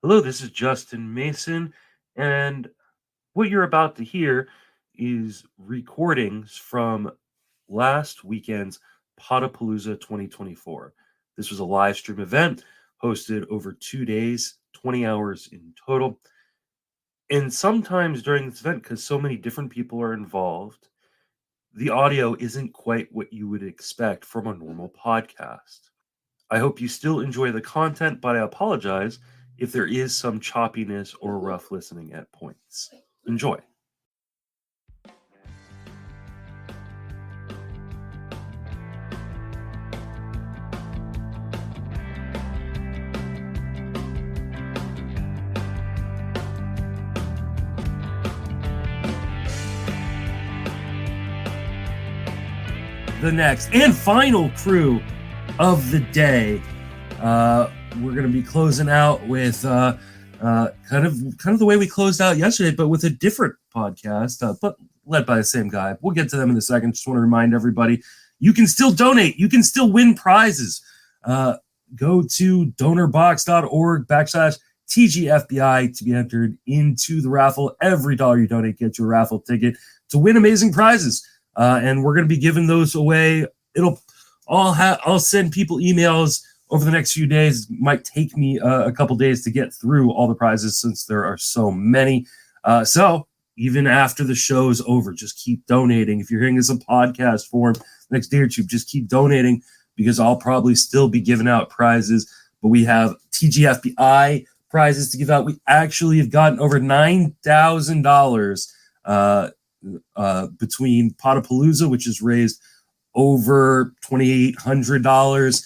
Hello, this is Justin Mason, and what you're about to hear is recordings from last weekend's Podapallooza 2024. This was a live stream event hosted over 2 days, 20 hours in total. And sometimes during this event, because so many different people are involved, the audio isn't quite what you would expect from a normal podcast. I hope you still enjoy the content, but I apologize if there is some choppiness or rough listening at points. Enjoy. The next and final crew of the day. We're going to be closing out with kind of the way we closed out yesterday, but with a different podcast, but led by the same guy. We'll get to them in a second. Just want to remind everybody, you can still donate. You can still win prizes. Go to donorbox.org/TGFBI to be entered into the raffle. Every dollar you donate gets you a raffle ticket to win amazing prizes. And we're going to be giving those away. I'll send people emails over the next few days. It might take me a couple days to get through all the prizes since there are so many. So even after the show's over, just keep donating. If you're hearing this in podcast form, the next day or two, just keep donating because I'll probably still be giving out prizes. But we have TGFBI prizes to give out. We actually have gotten over $9,000 between Podapallooza, which has raised over $2,800,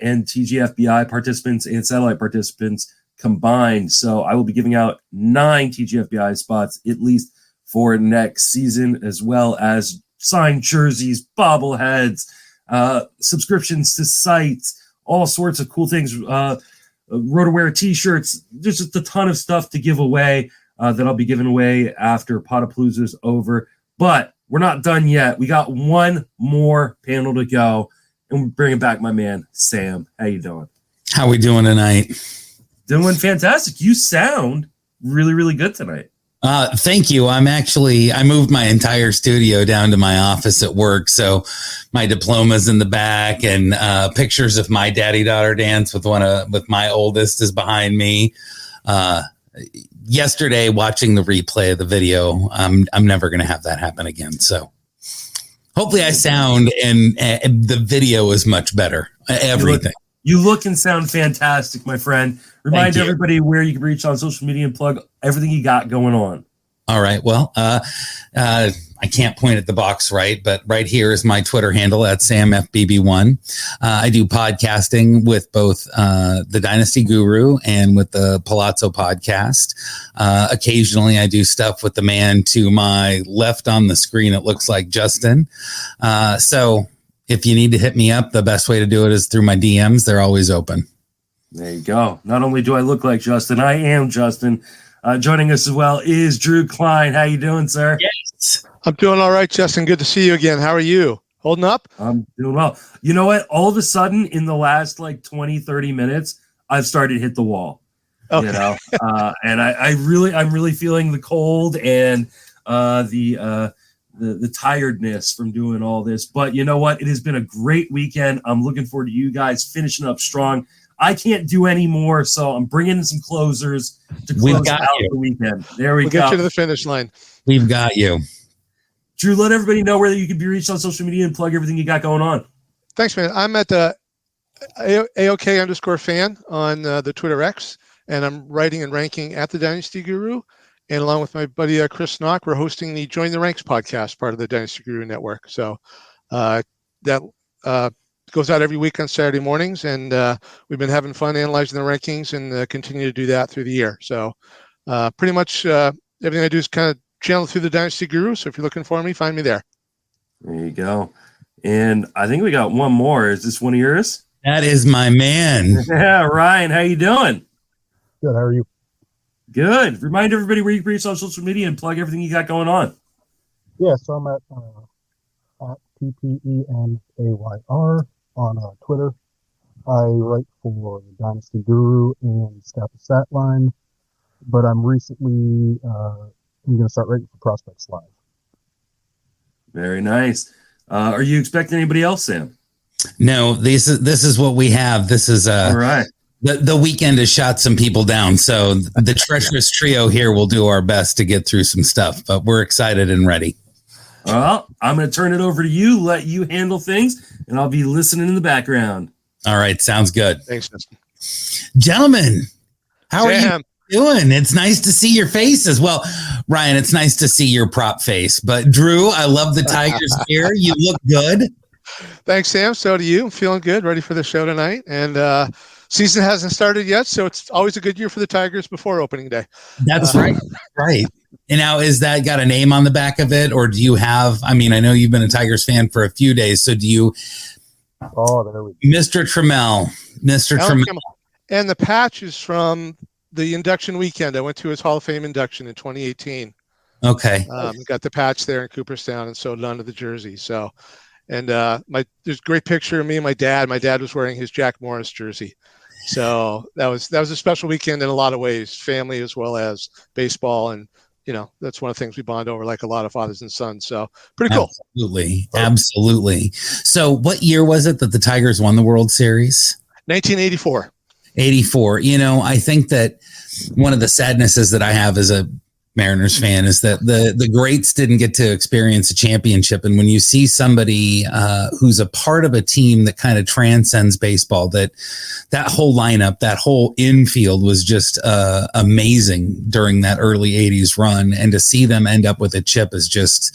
and TGFBI participants and satellite participants combined. So I will be giving out 9 TGFBI spots at least for next season, as well as signed jerseys, bobbleheads, subscriptions to sites, all sorts of cool things, RotoWare t-shirts. There's just a ton of stuff to give away that I'll be giving away after Podapallooza is over. But we're not done yet. We got one more panel to go, and we're bringing back my man, Sam. How you doing? How we doing tonight? Doing fantastic. You sound really, really good tonight. Thank you. I moved my entire studio down to my office at work. So my diploma's in the back and pictures of my daddy-daughter dance with my oldest is behind me. Yesterday, watching the replay of the video, I'm never going to have that happen again. So hopefully I sound and the video is much better. Everything. You look and sound fantastic, my friend. Remind everybody where you can reach on social media and plug everything you got going on. All right. Well, I can't point at the box right, but right here is my Twitter handle at SamFBB1. I do podcasting with both the Dynasty Guru and with the Palazzo podcast. Occasionally, I do stuff with the man to my left on the screen. It looks like Justin. So if you need to hit me up, the best way to do it is through my DMs. They're always open. There you go. Not only do I look like Justin, I am Justin. Joining us as well is Drew Klein. How you doing, sir? Yes. I'm doing all right, Justin. Good to see you again. How are you? Holding up? I'm doing well. You know what? All of a sudden, in the last 20, 30 minutes, I've started to hit the wall. Okay. And I'm really feeling the cold and the tiredness from doing all this. But you know what? It has been a great weekend. I'm looking forward to you guys finishing up strong. I can't do any more, so I'm bringing in some closers to close out the weekend. There we go. We'll get you to the finish line. We've got you. Drew, let everybody know where you can be reached on social media and plug everything you got going on. Thanks, man. I'm at the AOK_fan on the Twitter X, and I'm writing and ranking at the Dynasty Guru. And along with my buddy Chris Knock, we're hosting the Join the Ranks podcast, part of the Dynasty Guru network. So that goes out every week on Saturday mornings, and we've been having fun analyzing the rankings and continue to do that through the year. So pretty much everything I do is kind of channeled through the Dynasty Guru. So if you're looking for me, find me there. There you go. And I think we got one more. Is this one of yours? That is my man. Yeah, Ryan, how you doing? Good. How are you? Good. Remind everybody where you can reach on social media and plug everything you got going on. Yeah, so I'm at TPENAYR on Twitter. I write for the Dynasty Guru and Staff of Statline, but I'm recently I'm going to start writing for Prospects Live. Very nice. Are you expecting anybody else, Sam? No, this is what we have. This is All right. The weekend has shot some people down, so the treacherous trio here will do our best to get through some stuff, but we're excited and ready. Well, I'm going to turn it over to you, let you handle things, and I'll be listening in the background. All right, sounds good. Thanks, Justin. Gentlemen, how are Sam. you doing? It's nice to see your faces. Well, Ryan, it's nice to see your prop face, but Drew, I love the Tigers gear. You look good. Thanks, Sam. So do you. I'm feeling good, ready for the show tonight. And season hasn't started yet, so it's always a good year for the Tigers before opening day. That's right. Right. And now, is that got a name on the back of it, or do you have, I mean, I know you've been a Tigers fan for a few days, so do you, Oh, there we go. Mr. Trammell. And the patch is from the induction weekend. I went to his Hall of Fame induction in 2018. Okay. Got the patch there in Cooperstown and sewed it onto the jersey. So, and there's a great picture of me and my dad. My dad was wearing his Jack Morris jersey. So that was a special weekend in a lot of ways, family as well as baseball. And, you know, that's one of the things we bond over, like a lot of fathers and sons. So pretty cool. Absolutely. Absolutely. So what year was it that the Tigers won the World Series? 1984. 84. You know, I think that one of the sadnesses that I have as a Mariners fan is that the greats didn't get to experience a championship. And when you see somebody who's a part of a team that kind of transcends baseball, that whole lineup, that whole infield was just amazing during that early 80s run. And to see them end up with a chip is just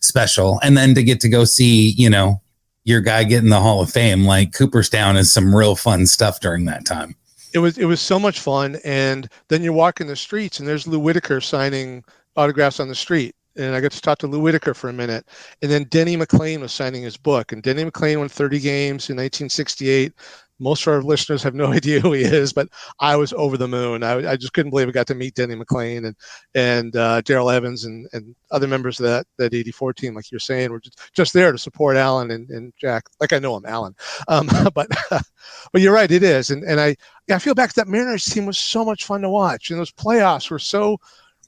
special. And then to get to go see, you know, your guy get in the Hall of Fame, like Cooperstown, is some real fun stuff during that time. It was so much fun. And then you're walking the streets and there's Lou Whitaker signing autographs on the street. And I got to talk to Lou Whitaker for a minute. And then Denny McLain was signing his book. And Denny McLain won 30 games in 1968. Most of our listeners have no idea who he is, but I was over the moon. I just couldn't believe I got to meet Denny McLain and Darrell Evans and other members of that 84 team, like you're saying. We're just there to support Alan and Jack. Like I know him, Alan. But you're right, it is. And I feel back to that Mariners team was so much fun to watch. And those playoffs were so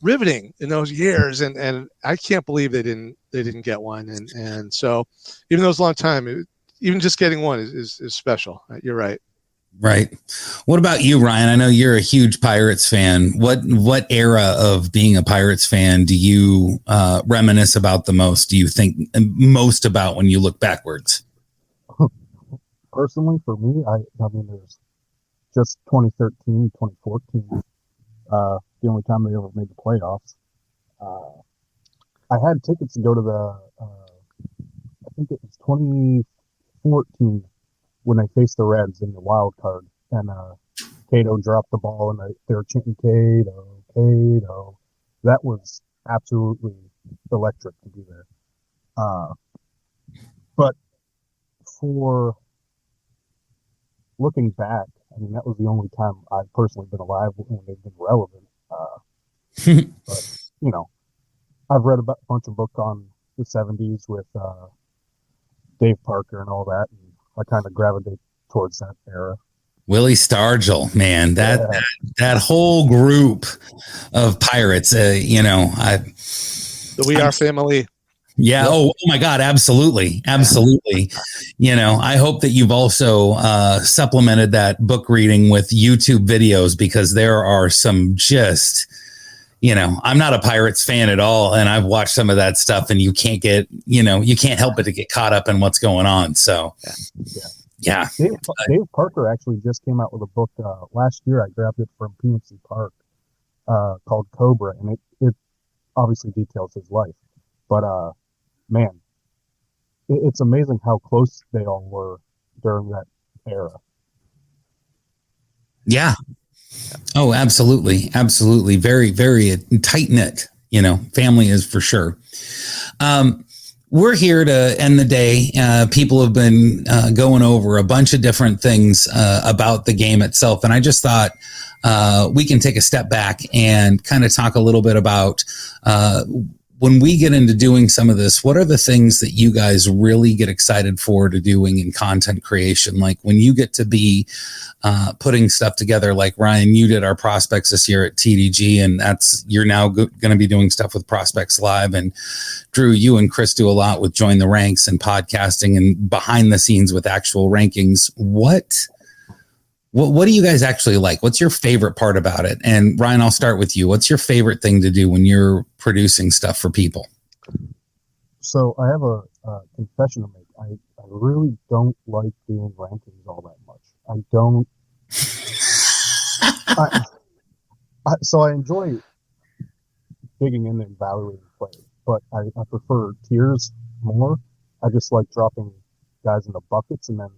riveting in those years. And I can't believe they didn't get one. And so even though it was a long time, even just getting one is special. You're right. Right. What about you, Ryan? I know you're a huge Pirates fan. What era of being a Pirates fan do you reminisce about the most? Do you think most about when you look backwards? Personally, for me, I mean, there's just 2013, 2014, the only time they ever made the playoffs. I had tickets to go to I think it was 2014 when they faced the Reds in the wild card, and Cato dropped the ball and they were chanting Cato. That was absolutely electric to be there. But for looking back, I mean, that was the only time I've personally been alive when they've been relevant. But, you know, I've read a bunch of books on the 70s with Dave Parker and all that, and I kind of gravitate towards that era. Willie Stargell, man, that whole group of Pirates, you know, The We Are family. Yeah. Oh my God. Absolutely. Absolutely. You know, I hope that you've also supplemented that book reading with YouTube videos, because there are some just, you know, I'm not a Pirates fan at all. And I've watched some of that stuff, and you can't help but to get caught up in what's going on. So, yeah. Dave Parker actually just came out with a book last year. I grabbed it from PNC Park called Cobra, and it obviously details his life. But, man, it's amazing how close they all were during that era. Yeah. Oh, absolutely. Absolutely. Very, very tight knit, you know, family is for sure. We're here to end the day. People have been going over a bunch of different things about the game itself. And I just thought we can take a step back and kind of talk a little bit about when we get into doing some of this, what are the things that you guys really get excited for to doing in content creation? Like when you get to be putting stuff together, like Ryan, you did our prospects this year at TDG, and you're now going to be doing stuff with Prospects Live. And Drew, you and Chris do a lot with Join the Ranks and podcasting and behind the scenes with actual rankings. What do you guys actually like? What's your favorite part about it? And Ryan, I'll start with you. What's your favorite thing to do when you're producing stuff for people? So I have a confession to make. I really don't like doing rankings all that much. I don't. So I enjoy digging in and evaluating play, but I prefer tiers more. I just like dropping guys in the buckets, and then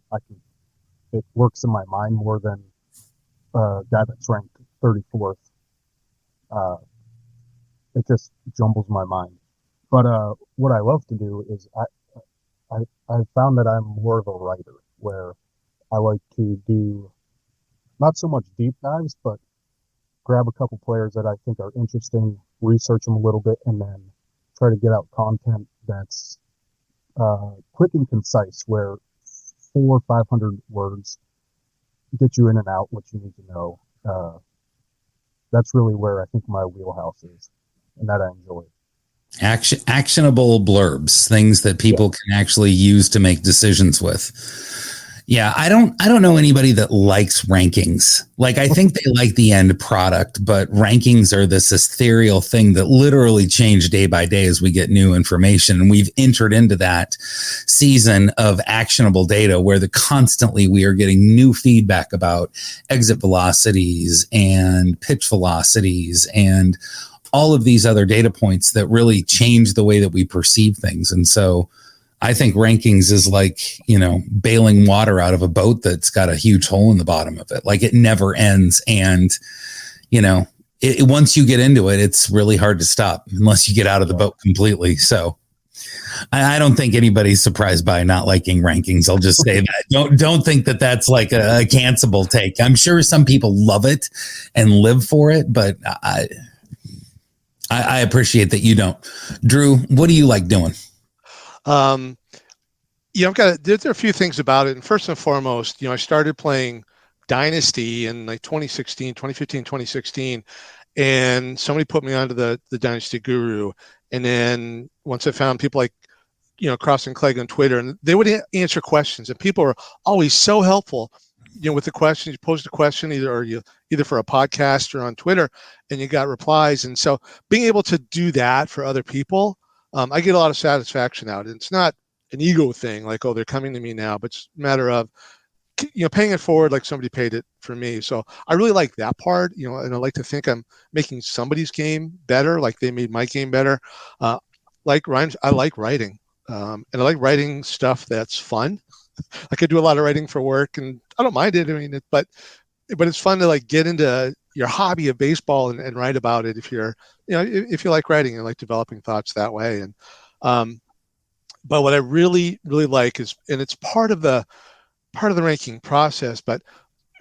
it works in my mind more than a guy that's ranked 34th. It just jumbles my mind. But what I love to do is I've found that I'm more of a writer, where I like to do not so much deep dives, but grab a couple players that I think are interesting, research them a little bit, and then try to get out content that's quick and concise, where 400 or 500 words get you in and out what you need to know. That's really where I think my wheelhouse is, and that I enjoy. Actionable blurbs, things that people can actually use to make decisions with. Yeah, I don't know anybody that likes rankings. Like, I think they like the end product, but rankings are this ethereal thing that literally change day by day as we get new information. And we've entered into that season of actionable data where constantly we are getting new feedback about exit velocities and pitch velocities and all of these other data points that really change the way that we perceive things. And so I think rankings is like, bailing water out of a boat that's got a huge hole in the bottom of it. Like, it never ends. And, once you get into it, it's really hard to stop unless you get out of the boat completely. So I don't think anybody's surprised by not liking rankings. I'll just say that. Don't think that that's like a cancelable take. I'm sure some people love it and live for it, but I appreciate that you don't. Drew, what do you like doing? There are a few things about it. And first and foremost, I started playing Dynasty in like 2015, 2016. And somebody put me onto the Dynasty Guru. And then once I found people like, Cross and Clegg on Twitter, and they would answer questions, and people were always so helpful, with the questions. You posed a question either for a podcast or on Twitter, and you got replies. And so being able to do that for other people, I get a lot of satisfaction out of it. It's not an ego thing, like, oh, they're coming to me now, but it's a matter of, paying it forward like somebody paid it for me. So I really like that part, and I like to think I'm making somebody's game better, like they made my game better. Like Ryan, I like writing, and I like writing stuff that's fun. Like, I do a lot of writing for work, and I don't mind doing it, but it's fun to like get into your hobby of baseball and write about it if you're, if you like writing and like developing thoughts that way. And but what I really, really like is, and it's part of the ranking process, but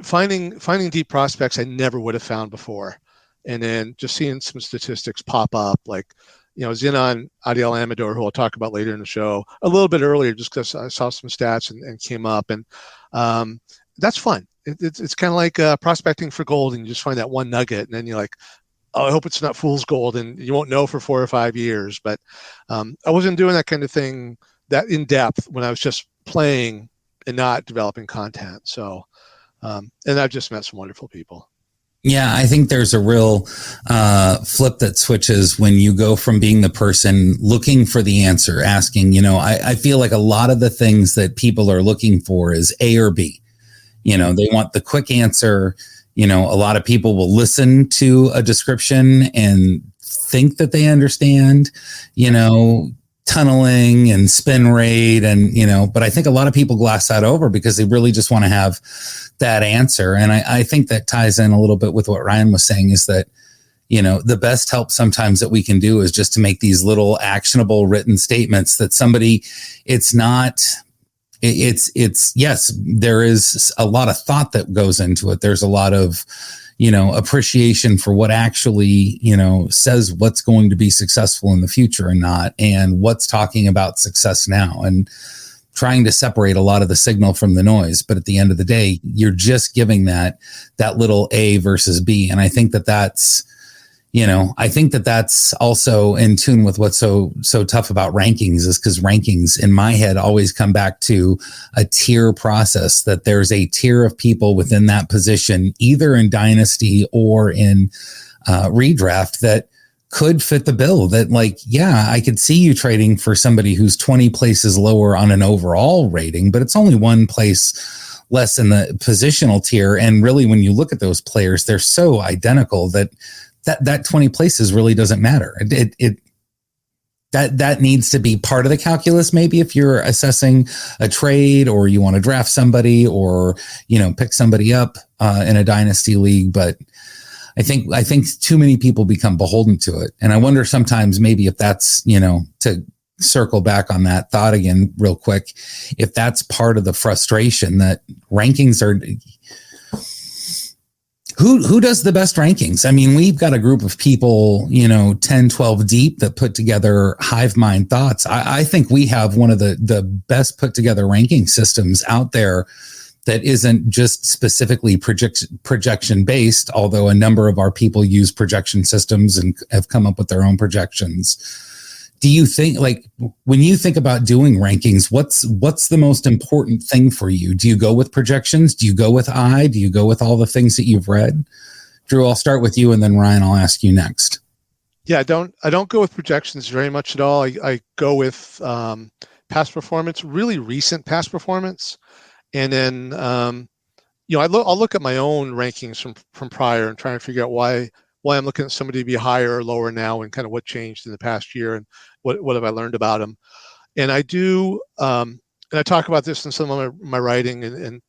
finding deep prospects I never would have found before. And then just seeing some statistics pop up, like, I was in on Adiel Amador, who I'll talk about later in the show, a little bit earlier, just because I saw some stats and came up. And that's fun. It's kind of like prospecting for gold, and you just find that one nugget, and then you're like, oh, I hope it's not fool's gold, and you won't know for 4 or 5 years. But I wasn't doing that kind of thing that in depth when I was just playing and not developing content. So, and I've just met some wonderful people. Yeah, I think there's a real flip that switches when you go from being the person looking for the answer, asking, I feel like a lot of the things that people are looking for is A or B. They want the quick answer. A lot of people will listen to a description and think that they understand, tunneling and spin rate, and but I think a lot of people gloss that over because they really just want to have that answer. And I think that ties in a little bit with what Ryan was saying, is that the best help sometimes that we can do is just to make these little actionable written statements that somebody, it's yes, there is a lot of thought that goes into it. There's a lot of appreciation for what actually, says what's going to be successful in the future and not, and what's talking about success now, and trying to separate a lot of the signal from the noise. But at the end of the day, you're just giving that little A versus B. And I think that's, that's also in tune with what's so tough about rankings, is because rankings in my head always come back to a tier process, that there's a tier of people within that position, either in dynasty or in redraft, that could fit the bill. That I could see you trading for somebody who's 20 places lower on an overall rating, but it's only one place less in the positional tier. And really, when you look at those players, they're so identical that 20 places really doesn't matter. That needs to be part of the calculus. Maybe if you're assessing a trade, or you want to draft somebody, or, pick somebody up in a dynasty league. But I think too many people become beholden to it. And I wonder sometimes maybe if that's, to circle back on that thought again real quick, if that's part of the frustration, that rankings are, who does the best rankings? I mean, we've got a group of people, 10, 12 deep, that put together hive mind thoughts. I think we have one of the best put together ranking systems out there, that isn't just specifically projection based, although a number of our people use projection systems and have come up with their own projections. Do you think, when you think about doing rankings, what's the most important thing for you? Do you go with projections? Do you go with do you go with all the things that you've read? Drew, I'll start with you, and then Ryan, I'll ask you next. Yeah, I don't go with projections very much at all. I go with past performance, really recent past performance. And then, I'll look at my own rankings from prior and try and figure out why I'm looking at somebody to be higher or lower now, and kind of what changed in the past year, and what have I learned about them. And I do, and I talk about this in some of my writing and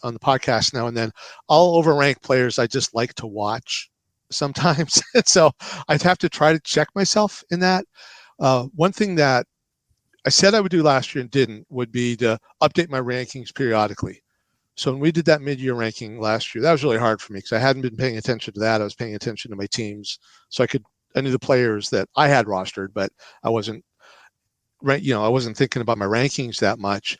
on the podcast now and then. I'll overrank players I just like to watch sometimes. And so I'd have to try to check myself in that. One thing that I said I would do last year and didn't would be to update my rankings periodically. So when we did that mid-year ranking last year, that was really hard for me, because I hadn't been paying attention to that. I was paying attention to my teams. So I knew the players that I had rostered, but I wasn't thinking about my rankings that much.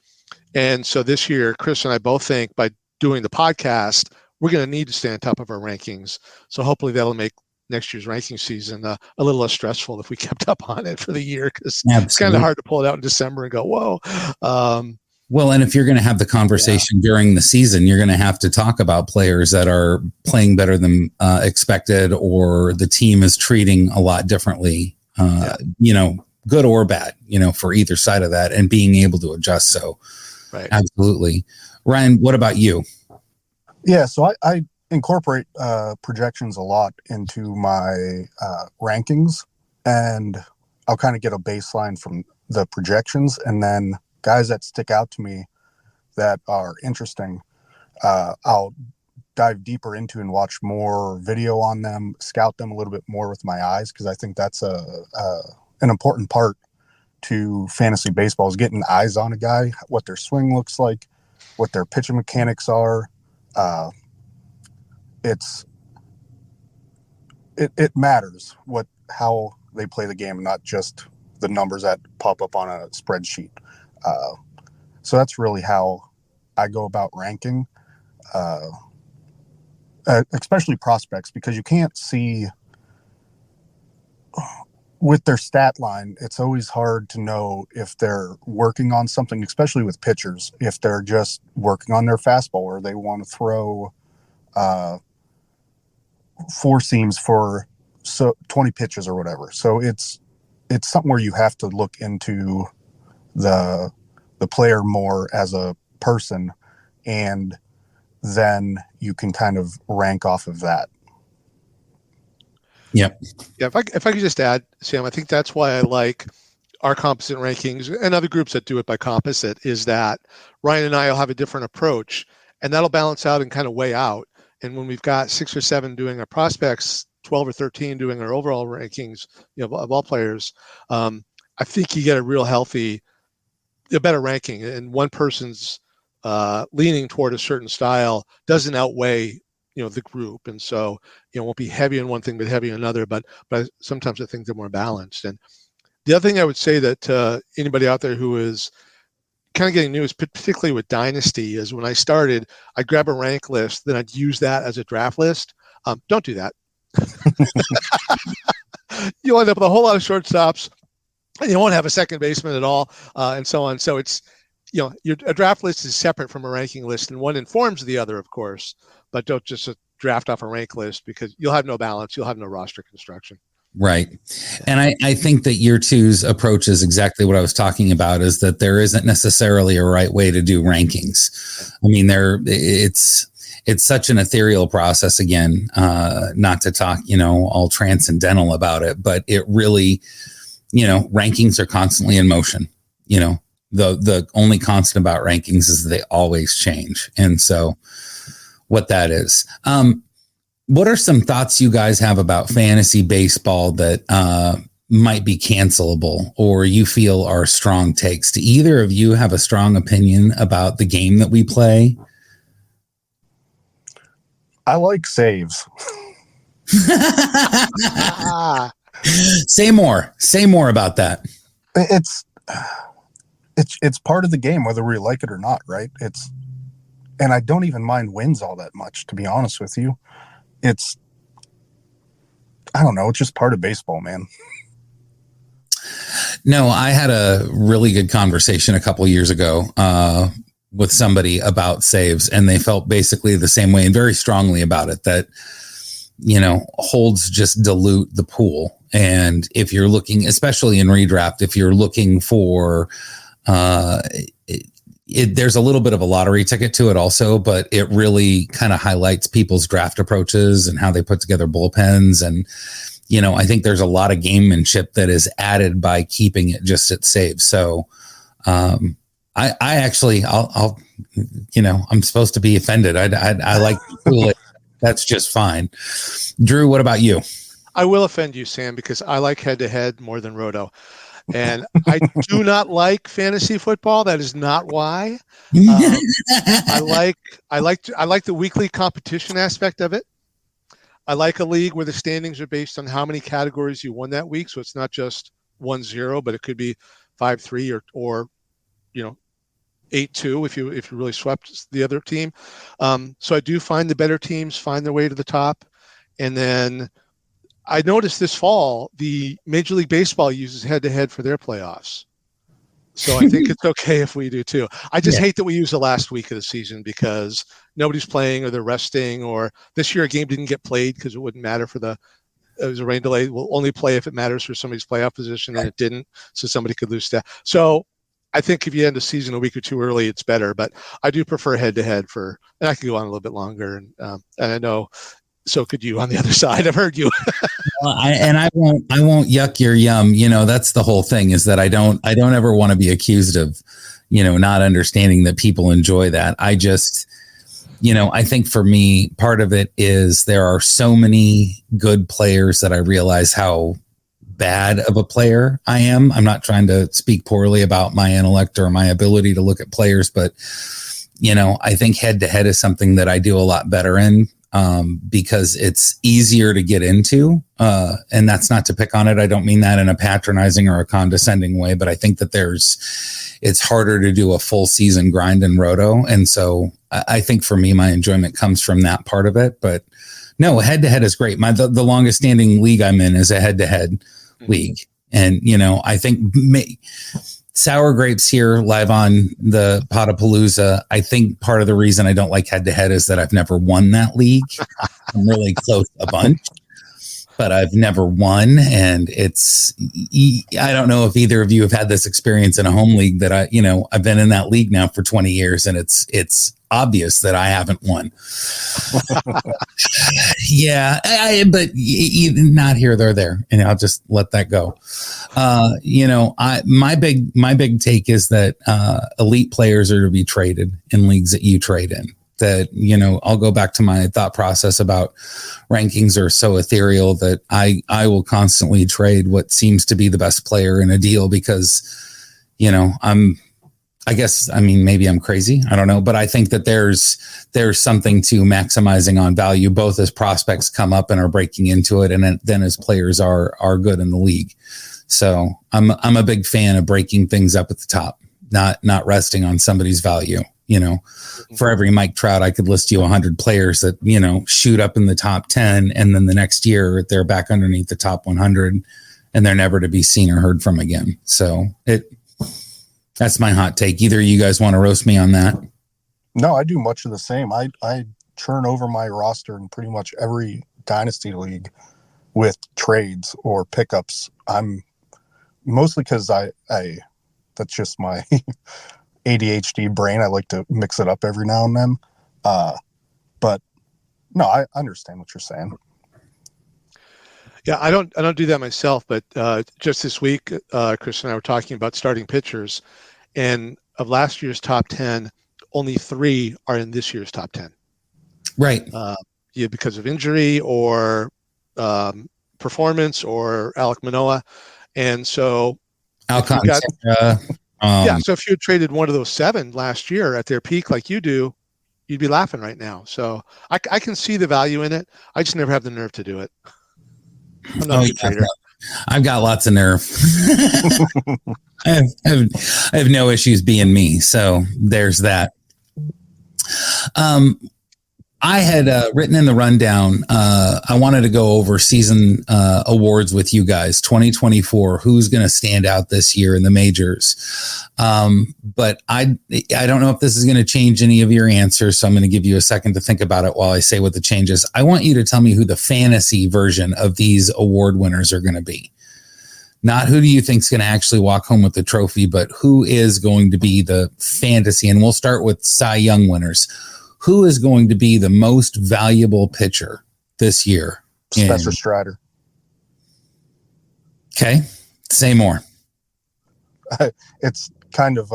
And so this year, Chris and I both think by doing the podcast, we're going to need to stay on top of our rankings. So hopefully that'll make next year's ranking season a little less stressful if we kept up on it for the year, because it's kind of hard to pull it out in December and go, whoa. Well, and if you're going to have the conversation during the season, you're going to have to talk about players that are playing better than expected, or the team is treating a lot differently, good or bad, for either side of that, and being able to adjust. So right. Absolutely. Ryan, what about you? Yeah, so I incorporate projections a lot into my rankings, and I'll kind of get a baseline from the projections, and then guys that stick out to me that are interesting, I'll dive deeper into and watch more video on them, scout them a little bit more with my eyes, because I think that's an important part to fantasy baseball, is getting eyes on a guy, what their swing looks like, what their pitching mechanics are. It matters how they play the game, not just the numbers that pop up on a spreadsheet. So that's really how I go about ranking, especially prospects, because you can't see with their stat line. It's always hard to know if they're working on something, especially with pitchers, if they're just working on their fastball, or they want to throw four seams for 20 pitches or whatever. So it's something where you have to look into the player more as a person, and then you can kind of rank off of that. Yep. Yeah. If I could just add, Sam, I think that's why I like our composite rankings, and other groups that do it by composite, is that Ryan and I will have a different approach, and that'll balance out and kind of weigh out. And when we've got 6 or 7 doing our prospects, 12 or 13 doing our overall rankings, of all players, I think you get a better ranking, and one person's leaning toward a certain style doesn't outweigh the group. And so, won't be heavy on one thing, but heavy on another, but sometimes I think they're more balanced. And the other thing I would say that anybody out there who is kind of getting new, is particularly with Dynasty, is when I started, I'd grab a rank list, then I'd use that as a draft list. Don't do that. You'll end up with a whole lot of shortstops, and you won't have a second baseman at all, and so on. So it's, a draft list is separate from a ranking list, and one informs the other, of course, but don't just draft off a rank list, because you'll have no balance. You'll have no roster construction. Right. And I think that year two's approach is exactly what I was talking about, is that there isn't necessarily a right way to do rankings. I mean, it's such an ethereal process, again, not to talk, all transcendental about it, but it really, rankings are constantly in motion. The only constant about rankings is that they always change. And so what that is, what are some thoughts you guys have about fantasy baseball that might be cancelable, or you feel are strong takes? Do either of you have a strong opinion about the game that we play? I like saves. Say more about that. It's part of the game, whether we like it or not, right? And I don't even mind wins all that much, to be honest with you. I don't know, it's just part of baseball, man. No, I had a really good conversation a couple years ago with somebody about saves, and they felt basically the same way and very strongly about it, that, holds just dilute the pool. And if you're looking, especially in redraft, if you're looking for, there's a little bit of a lottery ticket to it also, but it really kind of highlights people's draft approaches and how they put together bullpens. And, I think there's a lot of gamemanship that is added by keeping it just at saves. So, I'm supposed to be offended. I like it. That's just fine. Drew, what about you? I will offend you, Sam, because I like head-to-head more than roto. And I do not like fantasy football. That is not why. I like the weekly competition aspect of it. I like a league where the standings are based on how many categories you won that week. So it's not just 1-0, but it could be 5-3 or 8-2 if you really swept the other team. So I do find the better teams find their way to the top. And then I noticed this fall, the Major League Baseball uses head-to-head for their playoffs. So I think it's okay if we do too. I just hate that we use the last week of the season because nobody's playing or they're resting, or this year a game didn't get played because it wouldn't matter it was a rain delay. We'll only play if it matters for somebody's playoff position, and it didn't, so somebody could lose staff. So I think if you end the season a week or two early, it's better, but I do prefer head-to-head and I could go on a little bit longer. And I know, so could you on the other side. I've heard you. I won't yuck your yum. That's the whole thing, is that I don't ever want to be accused of, not understanding that people enjoy that. I just, I think for me, part of it is there are so many good players that I realize how bad of a player I am. I'm not trying to speak poorly about my intellect or my ability to look at players, but, I think head-to-head is something that I do a lot better in. Because it's easier to get into, and that's not to pick on it. I don't mean that in a patronizing or a condescending way, but I think that it's harder to do a full season grind in roto. And so I think for me, my enjoyment comes from that part of it, but no, head-to-head is great. The longest standing league I'm in is a head-to-head league. And, I think Sour Grapes here live on the Podapallooza. I think part of the reason I don't like head-to-head is that I've never won that league. I'm really close a bunch, but I've never won. And I don't know if either of you have had this experience in a home league that I've been in that league now for 20 years, and it's obvious that I haven't won. Yeah, but not here, they're there, and I'll just let that go. My big take is that elite players are to be traded in leagues that you trade in. That, I'll go back to my thought process about rankings are so ethereal that I will constantly trade what seems to be the best player in a deal because, I'm I guess, I mean, maybe I'm crazy. I don't know, but I think that there's something to maximizing on value, both as prospects come up and are breaking into it, and then as players are good in the league. So I'm a big fan of breaking things up at the top, not resting on somebody's value. For every Mike Trout, I could list you 100 players that, shoot up in the top 10. And then the next year they're back underneath the top 100 and they're never to be seen or heard from again. So that's my hot take. Either you guys want to roast me on that? No, I do much of the same. I churn over my roster in pretty much every dynasty league with trades or pickups. I'm mostly because I that's just my ADHD brain. I like to mix it up every now and then. But no, I understand what you're saying. Yeah, I don't do that myself, but just this week, Chris and I were talking about starting pitchers, and of last year's top 10, only 3 are in this year's top 10. Right. Because of injury or performance or Alek Manoah. And so Alcon, so if you had traded one of those 7 last year at their peak like you do, you'd be laughing right now. So I can see the value in it. I just never have the nerve to do it. I'm not a trader. I've got lots of nerve. I have no issues being me. So there's that. I had written in the rundown, I wanted to go over season awards with you guys, 2024, who's going to stand out this year in the majors. But I don't know if this is going to change any of your answers, so I'm going to give you a second to think about it while I say what the changes. I want you to tell me who the fantasy version of these award winners are going to be. Not who do you think is going to actually walk home with the trophy, but who is going to be the fantasy. And we'll start with Cy Young winners. Who is going to be the most valuable pitcher this year? Spencer Strider. Okay. Say more. It's kind of,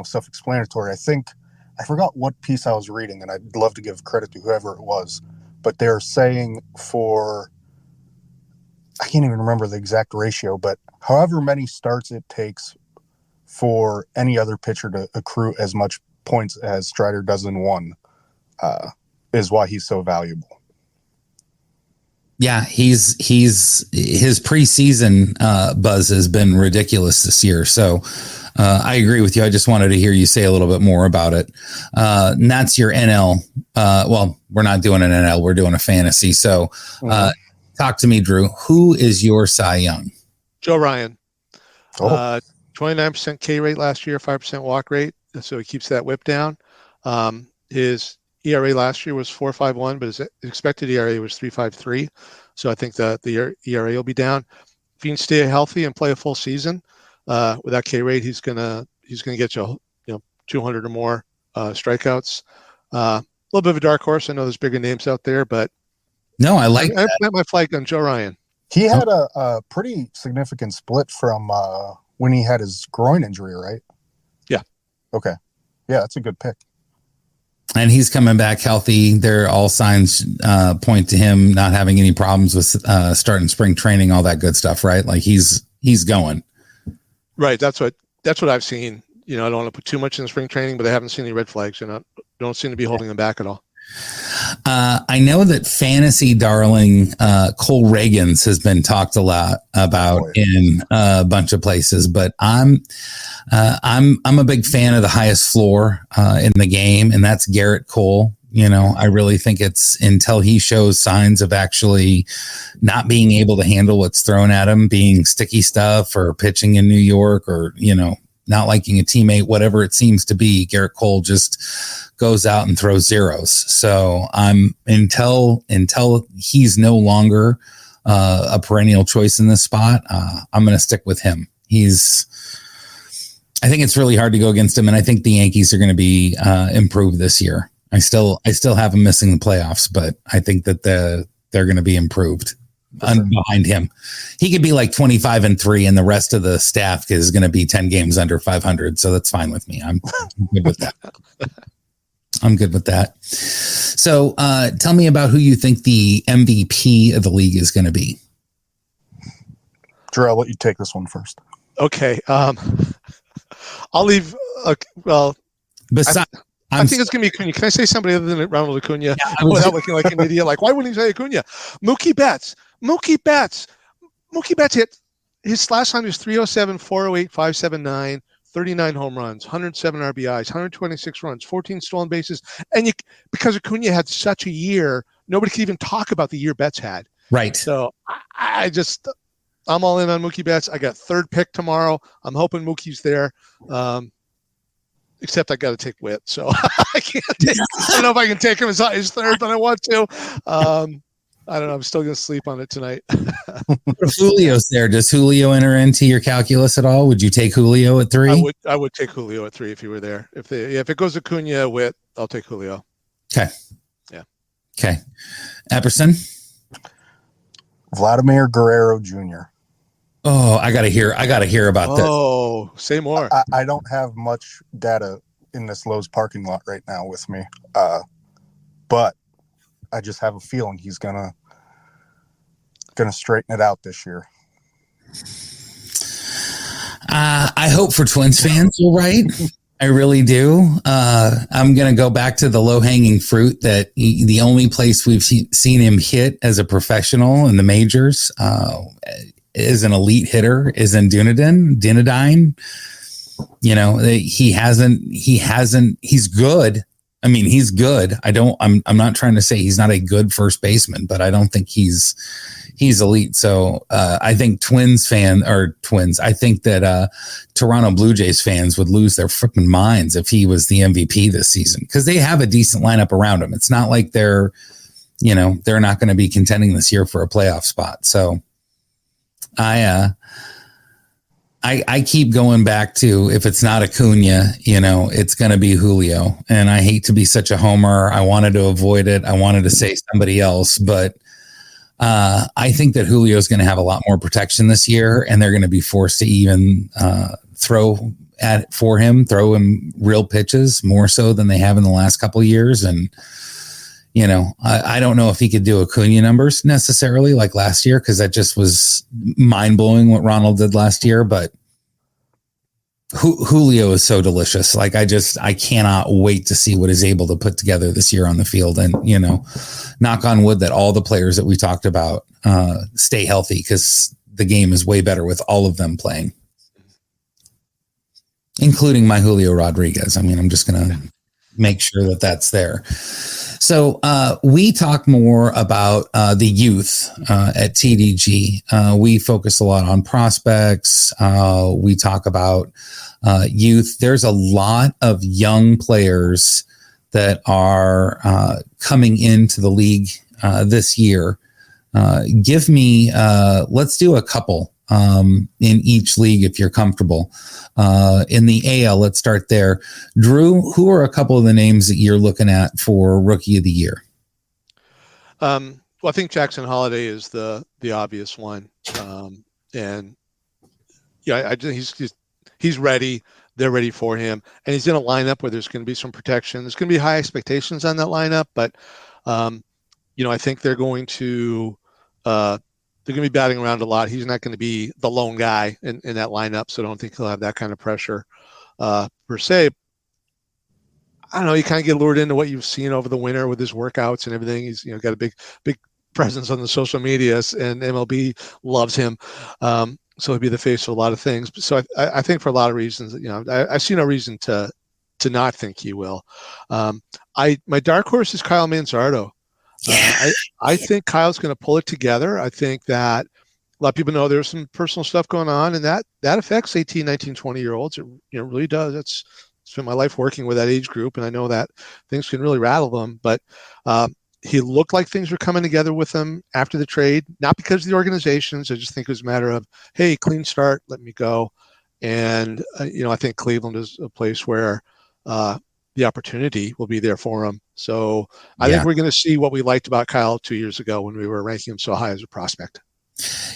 self-explanatory. I forgot what piece I was reading, and I'd love to give credit to whoever it was, but they're saying I can't even remember the exact ratio, but however many starts it takes for any other pitcher to accrue as much points as Strider does in one is why he's so valuable. Yeah, his preseason buzz has been ridiculous this year. So I agree with you. I just wanted to hear you say a little bit more about it. And that's your NL. Well, we're not doing an NL. We're doing a fantasy. So talk to me, Drew. Who is your Cy Young? Joe Ryan. 29% K rate last year, 5% walk rate. So he keeps that whip down. His ERA last year was 4.51, but his expected ERA was 3.53. So I think the ERA will be down. If he can stay healthy and play a full season with that K rate, he's gonna get you 200 or more strikeouts. A little bit of a dark horse. I know there's bigger names out there, but no, I plant my flag on Joe Ryan. He had a pretty significant split from when he had his groin injury, right? Yeah. Okay. Yeah, that's a good pick. And he's coming back healthy. There, all signs point to him not having any problems with starting spring training, all that good stuff, right? Like he's going. Right. That's what I've seen. I don't want to put too much in spring training, but I haven't seen any red flags. Don't seem to be holding him back at all. I know that fantasy darling Cole Reagans has been talked a lot about in a bunch of places, but I'm a big fan of the highest floor in the game, and that's Garrett Cole. I really think it's until he shows signs of actually not being able to handle what's thrown at him, being sticky stuff or pitching in New York or, not liking a teammate, whatever it seems to be, Garrett Cole just goes out and throws zeros. So until he's no longer a perennial choice in this spot, I'm going to stick with him. I think it's really hard to go against him. And I think the Yankees are going to be improved this year. I still have him missing the playoffs, but I think that they're going to be improved behind him. He could be like 25-3 and the rest of the staff is going to be 10 games under 500. So that's fine with me. I'm good with that. I'm good with that. So tell me about who you think the MVP of the league is going to be. Drew, I'll let you take this one first. Okay. I'll leave. Well, Besides, I think it's going to be Acuna. Can I say somebody other than Ronald Acuna without looking like an idiot? Like, why wouldn't he say Acuna? Mookie Betts hit his last time. He was 307, 408, 579, 39 home runs, 107 RBIs, 126 runs, 14 stolen bases. And because Acuna had such a year, nobody could even talk about the year Betts had. Right. So I'm all in on Mookie Betts. I got third pick tomorrow. I'm hoping Mookie's there. Except I got to take Witt, so I don't know if I can take him as his third, but I want to. I don't know. I'm still going to sleep on it tonight. If Julio's there, does Julio enter into your calculus at all? Would you take Julio at 3? I would take Julio at 3 if he were there. If it goes to Acuna, Witt, I'll take Julio. Okay. Yeah. Okay. Epperson. Vladimir Guerrero Jr. Oh, I gotta hear about this. Oh, say more. I don't have much data in this Lowe's parking lot right now with me, but I just have a feeling he's gonna straighten it out this year. I hope for Twins fans, you're right. I really do. I'm going to go back to the low-hanging fruit that the only place we've seen him hit as a professional in the majors is an elite hitter is in Dunedin. You know, he's good. I mean, he's good. I'm not trying to say he's not a good first baseman, but I don't think he's elite. So I think I think that Toronto Blue Jays fans would lose their freaking minds if he was the MVP this season, because they have a decent lineup around him. It's not like they're not going to be contending this year for a playoff spot. So I keep going back to, if it's not Acuna, it's going to be Julio. And I hate to be such a homer. I wanted to avoid it. I wanted to say somebody else, but I think that Julio is going to have a lot more protection this year, and they're going to be forced to even throw him real pitches more so than they have in the last couple of years. And, I don't know if he could do Acuna numbers necessarily like last year, because that just was mind blowing what Ronald did last year. But Julio is so delicious. Like, I cannot wait to see what he's able to put together this year on the field. And, knock on wood that all the players that we talked about stay healthy, because the game is way better with all of them playing, including my Julio Rodriguez. I mean, I'm just going to make sure that that's there. So we talk more about the youth at TDG. We focus a lot on prospects. We talk about youth. There's a lot of young players that are coming into the league this year. Give me, let's do a couple in each league if you're comfortable. In the AL, let's start there. Drew, who are a couple of the names that you're looking at for Rookie of the Year? Well, I think Jackson Holliday is the obvious one. And I he's ready. They're ready for him. And he's in a lineup where there's going to be some protection. There's going to be high expectations on that lineup, but I think they're going to be batting around a lot. He's not going to be the lone guy in that lineup, so I don't think he'll have that kind of pressure per se. I don't know. You kind of get lured into what you've seen over the winter with his workouts and everything. He's got a big presence on the social medias, and MLB loves him. So he'll be the face of a lot of things. So I think for a lot of reasons, I see no reason to not think he will. My dark horse is Kyle Manzardo. I think Kyle's going to pull it together. I think that a lot of people know there's some personal stuff going on, and that affects 18, 19, 20-year-olds. It really does. It's spent my life working with that age group, and I know that things can really rattle them. But he looked like things were coming together with him after the trade, not because of the organizations. I just think it was a matter of, hey, clean start, let me go. And, I think Cleveland is a place where the opportunity will be there for him. So I think we're going to see what we liked about Kyle 2 years ago when we were ranking him so high as a prospect.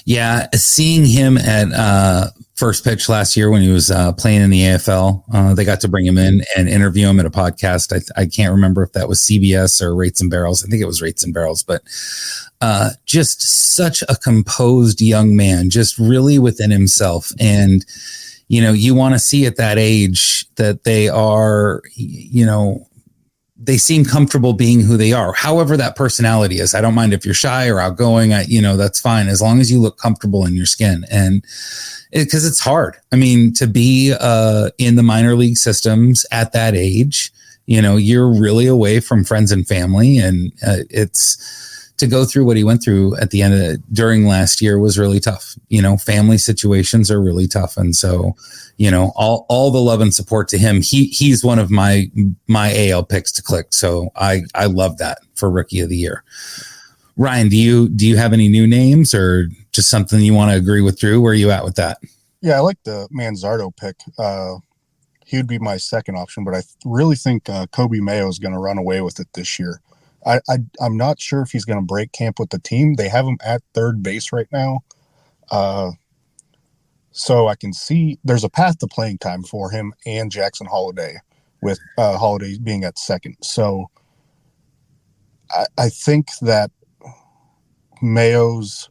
Yeah, seeing him at first pitch last year when he was playing in the AFL, they got to bring him in and interview him at a podcast. I can't remember if that was CBS or Rates and Barrels. I think it was Rates and Barrels, but just such a composed young man, just really within himself. And you want to see at that age that they are, they seem comfortable being who they are, however that personality is. I don't mind if you're shy or outgoing. That's fine, as long as you look comfortable in your skin. And because it's hard. I mean, to be in the minor league systems at that age, you're really away from friends and family. And it's to go through what he went through at the end during last year was really tough. Family situations are really tough. And so, all the love and support to him. He's one of my AL picks to click. So I love that for Rookie of the Year. Ryan, do you have any new names or just something you want to agree with Drew? Where are you at with that? Yeah, I like the Manzardo pick. He would be my second option, but I really think Kobe Mayo is going to run away with it this year. I'm not sure if he's going to break camp with the team. They have him at third base right now. So I can see there's a path to playing time for him and Jackson Holiday, with Holiday being at second. So I think that Mayo's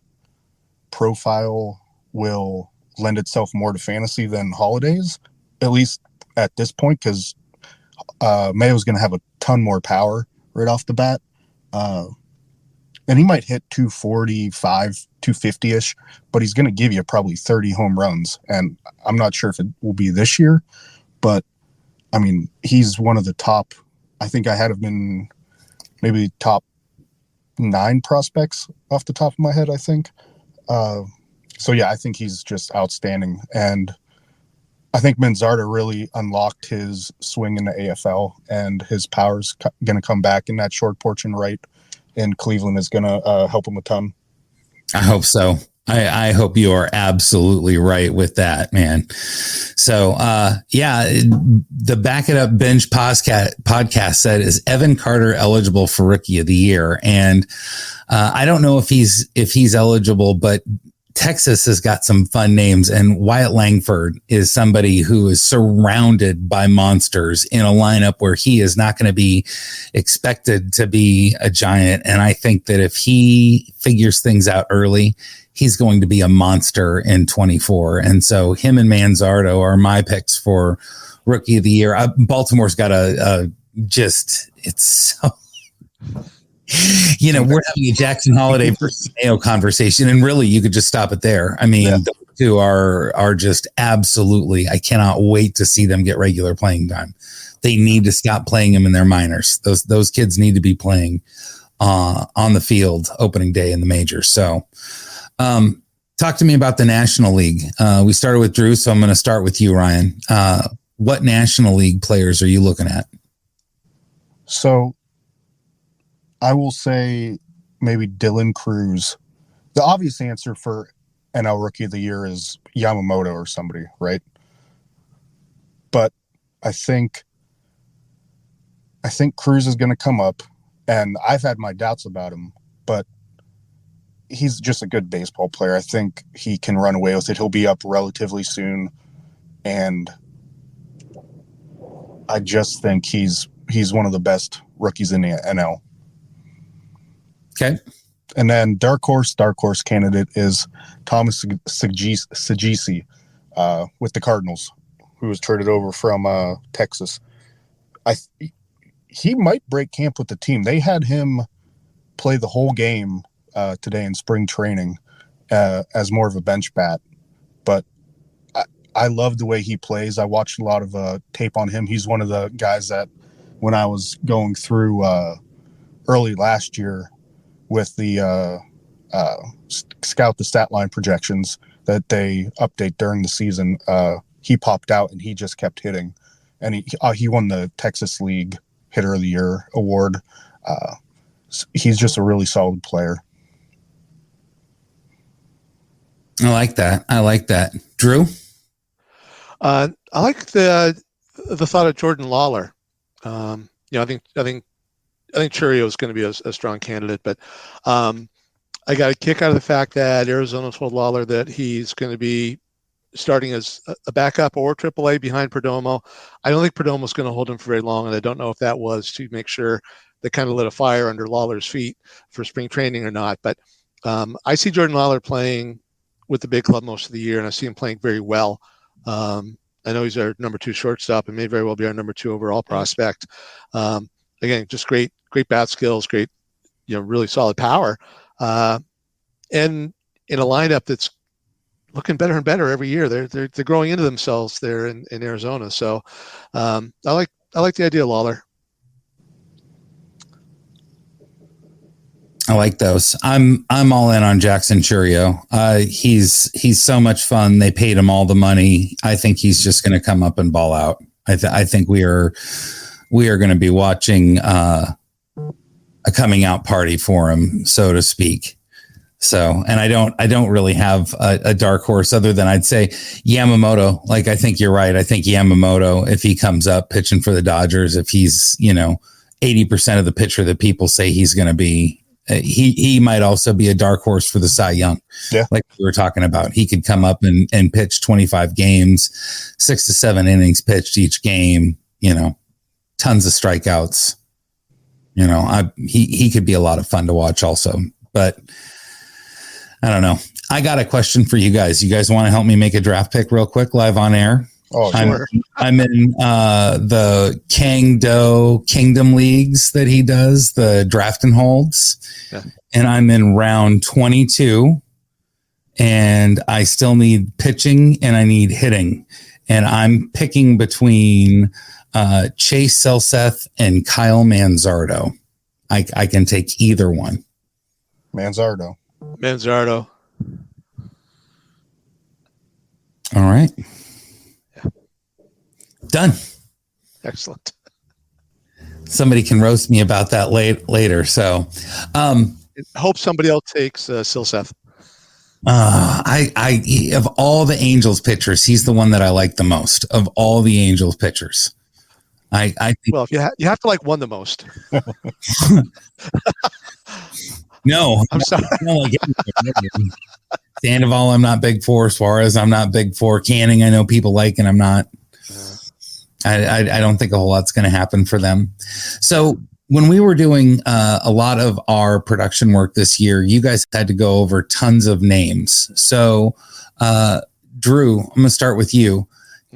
profile will lend itself more to fantasy than Holiday's, at least at this point, because Mayo's going to have a ton more power right off the bat. And he might hit 245, 250-ish, but he's going to give you probably 30 home runs. And I'm not sure if it will be this year, but I mean, he's one of the top, I think I had him in maybe top 9 prospects off the top of my head, I think. So yeah, I think he's just outstanding. And I think Manzardo really unlocked his swing in the AFL, and his power's going to come back in that short porch and right. And Cleveland is going to help him a ton. I hope so. I hope you are absolutely right with that, man. So, the Back It Up Bench podcast said, is Evan Carter eligible for Rookie of the Year? And I don't know if he's eligible, but Texas has got some fun names, and Wyatt Langford is somebody who is surrounded by monsters in a lineup where he is not going to be expected to be a giant. And I think that if he figures things out early, he's going to be a monster in 24. And so him and Manzardo are my picks for Rookie of the Year. Baltimore's got it's so... we're having a Jackson Holiday versus Mayo conversation, and really you could just stop it there. I mean, the two are just absolutely, I cannot wait to see them get regular playing time. They need to stop playing them in their minors. Those kids need to be playing on the field opening day in the majors. So talk to me about the National League. We started with Drew, so I'm going to start with you, Ryan. What National League players are you looking at? So I will say maybe Dylan Cruz. The obvious answer for NL Rookie of the Year is Yamamoto or somebody, right? But I think Cruz is going to come up, and I've had my doubts about him, but he's just a good baseball player. I think he can run away with it. He'll be up relatively soon, and I just think he's one of the best rookies in the NL. Okay. And then dark horse candidate is Thomas Sagisi with the Cardinals, who was traded over from Texas. He might break camp with the team. They had him play the whole game today in spring training as more of a bench bat. But I love the way he plays. I watched a lot of tape on him. He's one of the guys that when I was going through early last year with the scout the stat line projections that they update during the season, he popped out and he just kept hitting, and he won the Texas League Hitter of the Year award. He's just a really solid player. I like that. Drew? I like the thought of Jordan Lawler. I think Churio is going to be a strong candidate, but I got a kick out of the fact that Arizona told Lawler that he's going to be starting as a backup or AAA behind Perdomo. I don't think Perdomo's going to hold him for very long, and I don't know if that was to make sure they kind of lit a fire under Lawler's feet for spring training or not. But I see Jordan Lawler playing with the big club most of the year, and I see him playing very well. I know he's our number 2 shortstop and may very well be our number 2 overall prospect. Again, just great bat skills, great, really solid power, and in a lineup that's looking better and better every year. They're growing into themselves there in Arizona. So I like the idea of Lawler. I like those. I'm all in on Jackson Churio. He's so much fun. They paid him all the money. I think he's just going to come up and ball out. I think we are going to be watching a coming out party for him, so to speak. So, and I don't really have a dark horse other than I'd say Yamamoto. Like, I think you're right. I think Yamamoto, if he comes up pitching for the Dodgers, if he's 80% of the pitcher that people say he's going to be. He might also be a dark horse for the Cy Young. Yeah. Like we were talking about. He could come up and pitch 25 games, 6 to 7 innings pitched each game, tons of strikeouts. He could be a lot of fun to watch also. But I don't know. I got a question for you guys. You guys want to help me make a draft pick real quick live on air? Oh, sure. I'm in the Kang Do Kingdom leagues that he does, the draft and holds. Yeah. And I'm in round 22 and I still need pitching and I need hitting. And I'm picking between Chase Selseth and Kyle Manzardo. I can take either one. Manzardo. All right. Done. Excellent. Somebody can roast me about that later. So, hope somebody else takes Silseth. I of all the Angels pitchers, he's the one that I like the most of all the Angels pitchers. I think, well, if you have to like one the most. No, I'm sorry. Sandoval, I'm not big for. Suarez, I'm not big for. Canning, I know people like, and I'm not. I don't think a whole lot's going to happen for them. So when we were doing a lot of our production work this year, you guys had to go over tons of names. So, Drew, I'm going to start with you.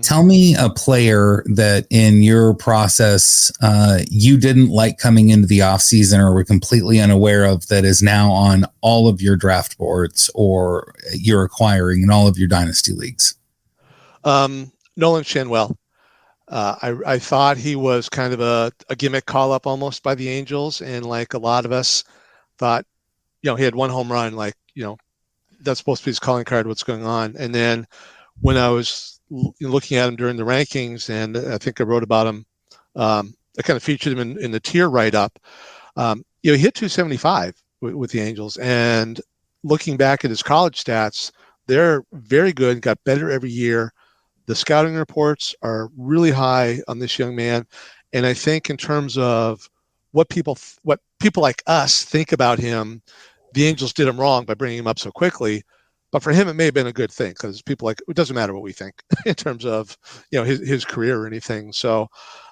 Tell me a player that in your process you didn't like coming into the offseason or were completely unaware of that is now on all of your draft boards or you're acquiring in all of your dynasty leagues. Nolan Shanwell. I thought he was kind of a gimmick call-up almost by the Angels, and like a lot of us thought, he had one home run, like, that's supposed to be his calling card, what's going on. And then when I was looking at him during the rankings, and I think I wrote about him, I kind of featured him in the tier write-up. He hit 275 with the Angels, and looking back at his college stats, they're very good, got better every year. The scouting reports are really high on this young man. And I think in terms of what people like us think about him, the Angels did him wrong by bringing him up so quickly. But for him, it may have been a good thing because people it doesn't matter what we think in terms of, his career or anything. So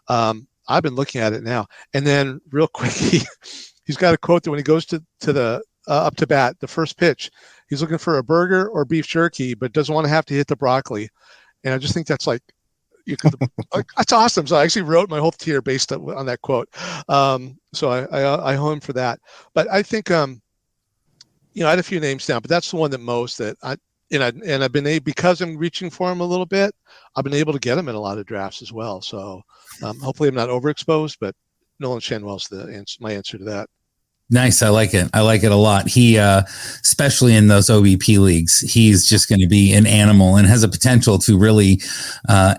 I've been looking at it now. And then real quick, he's got a quote that when he goes to the up to bat, the first pitch, he's looking for a burger or beef jerky, but doesn't want to have to hit the broccoli. And I just think that's that's awesome. So I actually wrote my whole tier based on that quote. So I owe him for that. But I think, I had a few names down, but that's the one that I've been because I'm reaching for him a little bit, I've been able to get him in a lot of drafts as well. So hopefully I'm not overexposed, but Nolan Shanwell's my answer to that. Nice. I like it. I like it a lot. He, especially in those OBP leagues, he's just going to be an animal and has a potential to really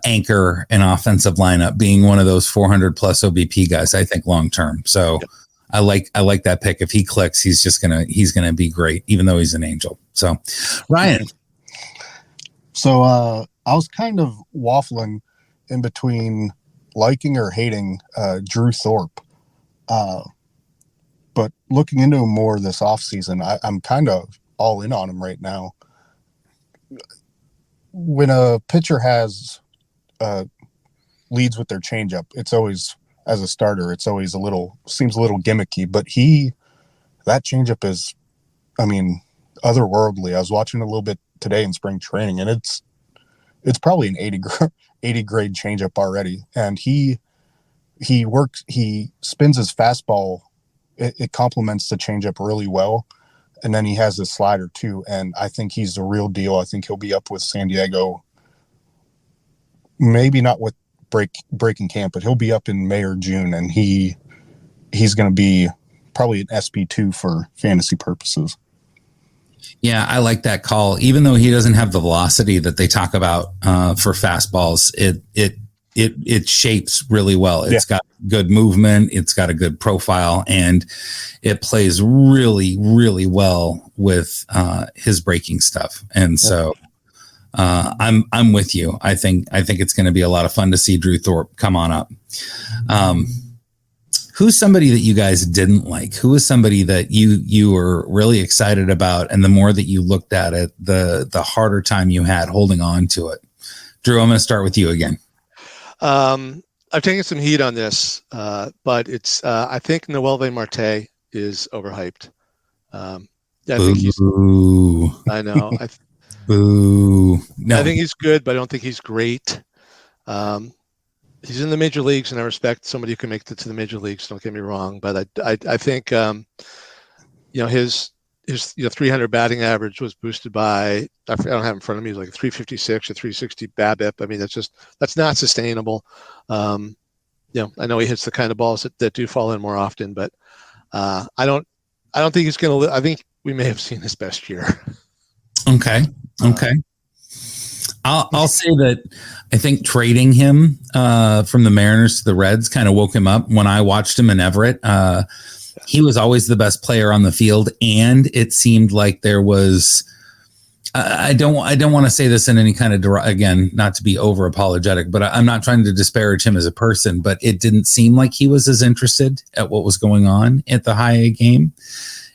anchor an offensive lineup, being one of those 400 plus OBP guys, I think long term. So yep. I like that pick. If he clicks, he's going to be great, even though he's an Angel. So Ryan. So I was kind of waffling in between liking or hating Drew Thorpe. But looking into him more this offseason, I'm kind of all in on him right now. When a pitcher has leads with their changeup, it's always, as a starter, it's always seems a little gimmicky. But that changeup is, otherworldly. I was watching a little bit today in spring training, and it's probably an 80 grade changeup already. And he spins his fastball. It complements the changeup really well. And then he has his slider too. And I think he's the real deal. I think he'll be up with San Diego, maybe not with breaking camp, but he'll be up in May or June. And he's going to be probably an SP2 for fantasy purposes. Yeah, I like that call. Even though he doesn't have the velocity that they talk about for fastballs, it shapes really well. It's got good movement. It's got a good profile, and it plays really, really well with his breaking stuff. And so I'm with you. I think it's going to be a lot of fun to see Drew Thorpe come on up. Who's somebody that you guys didn't like? Who is somebody that you were really excited about, and the more that you looked at it, the harder time you had holding on to it? Drew, I'm going to start with you again. I've taken some heat on this, but it's I think Noelvi Marte is overhyped. I think he's. I know. Boo. No. I think he's good, but I don't think he's great. He's in the major leagues, and I respect somebody who can make it to the major leagues. Don't get me wrong, but I think his 300 batting average was boosted by, I don't have it in front of me, like 356 or 360 BABIP. I mean, that's not sustainable. I know he hits the kind of balls that do fall in more often, but I don't think he's going to. I think we may have seen his best year. Okay. I'll say that I think trading him from the Mariners to the Reds kind of woke him up. When I watched him in Everett, he was always the best player on the field, and it seemed like there was. I don't want to say this in any kind of again, not to be over apologetic, but I'm not trying to disparage him as a person. But it didn't seem like he was as interested at what was going on at the high A game.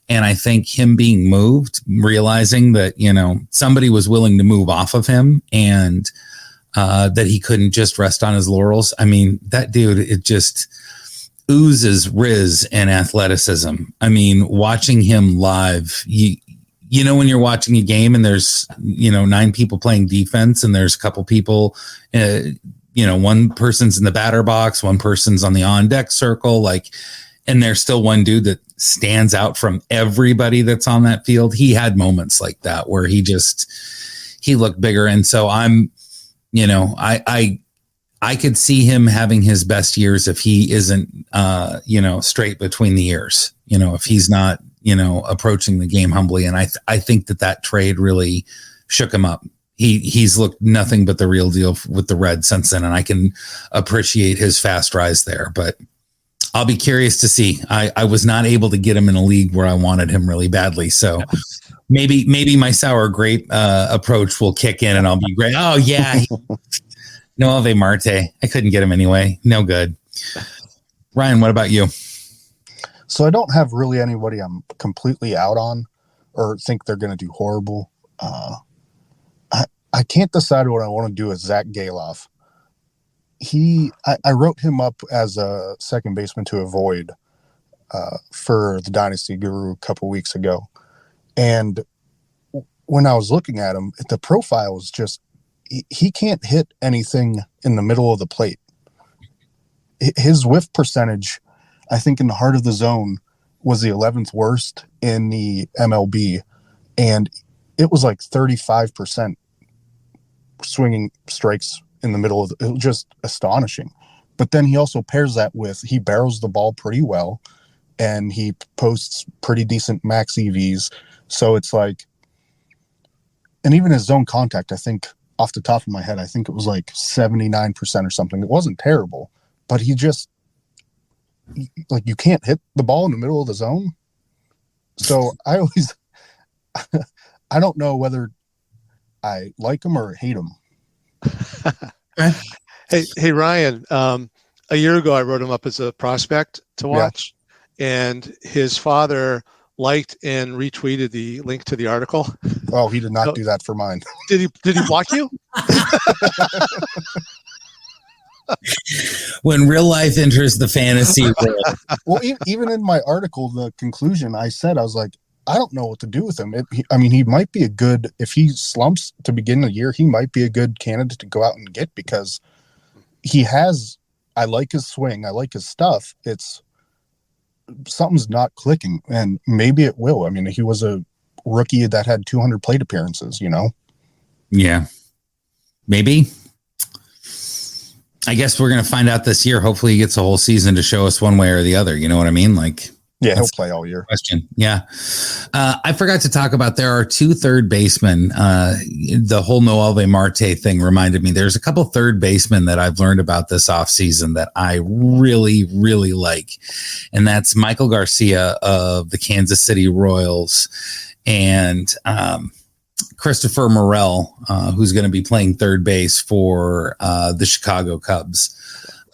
And I think him being moved, realizing that, somebody was willing to move off of him, and that he couldn't just rest on his laurels. I mean, that dude, it just oozes riz and athleticism. I mean, watching him live, when you're watching a game and there's, 9 people playing defense, and there's a couple people, one person's in the batter box, one person's on the on deck circle, and there's still one dude that stands out from everybody that's on that field. He had moments like that where he looked bigger. And so I could see him having his best years if he isn't, straight between the ears, if he's not, approaching the game humbly. And I think that trade really shook him up. He's looked nothing but the real deal with the Reds since then. And I can appreciate his fast rise there, but I'll be curious to see. I was not able to get him in a league where I wanted him really badly. So maybe my sour grape approach will kick in and I'll be great. Oh yeah. Noelvi Marte. I couldn't get him anyway. No good. Ryan, what about you? So I don't have really anybody I'm completely out on or think they're going to do horrible. I can't decide what I want to do with Zach Galoff. I wrote him up as a second baseman to avoid for the Dynasty Guru a couple weeks ago. And when I was looking at him, the profile was just, he can't hit anything in the middle of the plate. His whiff percentage, I think in the heart of the zone, was the 11th worst in the MLB. And it was like 35% swinging strikes in the middle of it was just astonishing. But then he also pairs that with, he barrels the ball pretty well, and he posts pretty decent max EVs. So it's like, and even his zone contact, I think off the top of my head, I think it was like 79% or something. It wasn't terrible, but he just, like, you can't hit the ball in the middle of the zone. So I always, I don't know whether I like him or hate him. Hey Ryan, a year ago I wrote him up as a prospect to watch, and his father liked and retweeted the link to the article. Oh, he did not do that for mine. Did he block you? When real life enters the fantasy world. Well, even in my article, the conclusion I said, I was like, I don't know what to do with him. He might be a good, if he slumps to begin the year, he might be a good candidate to go out and get, because I like his swing. I like his stuff. Something's not clicking, and maybe it will. I mean, he was a rookie that had 200 plate appearances, Yeah, maybe. I guess we're going to find out this year. Hopefully he gets a whole season to show us one way or the other. You know what I mean? Yeah, he'll play all year. Question. Yeah. I forgot to talk about, there are 2 third basemen. The whole Noelve Marte thing reminded me. There's a couple third basemen that I've learned about this offseason that I really, really like. And that's Michael Garcia of the Kansas City Royals and Christopher Morel, who's going to be playing third base for the Chicago Cubs.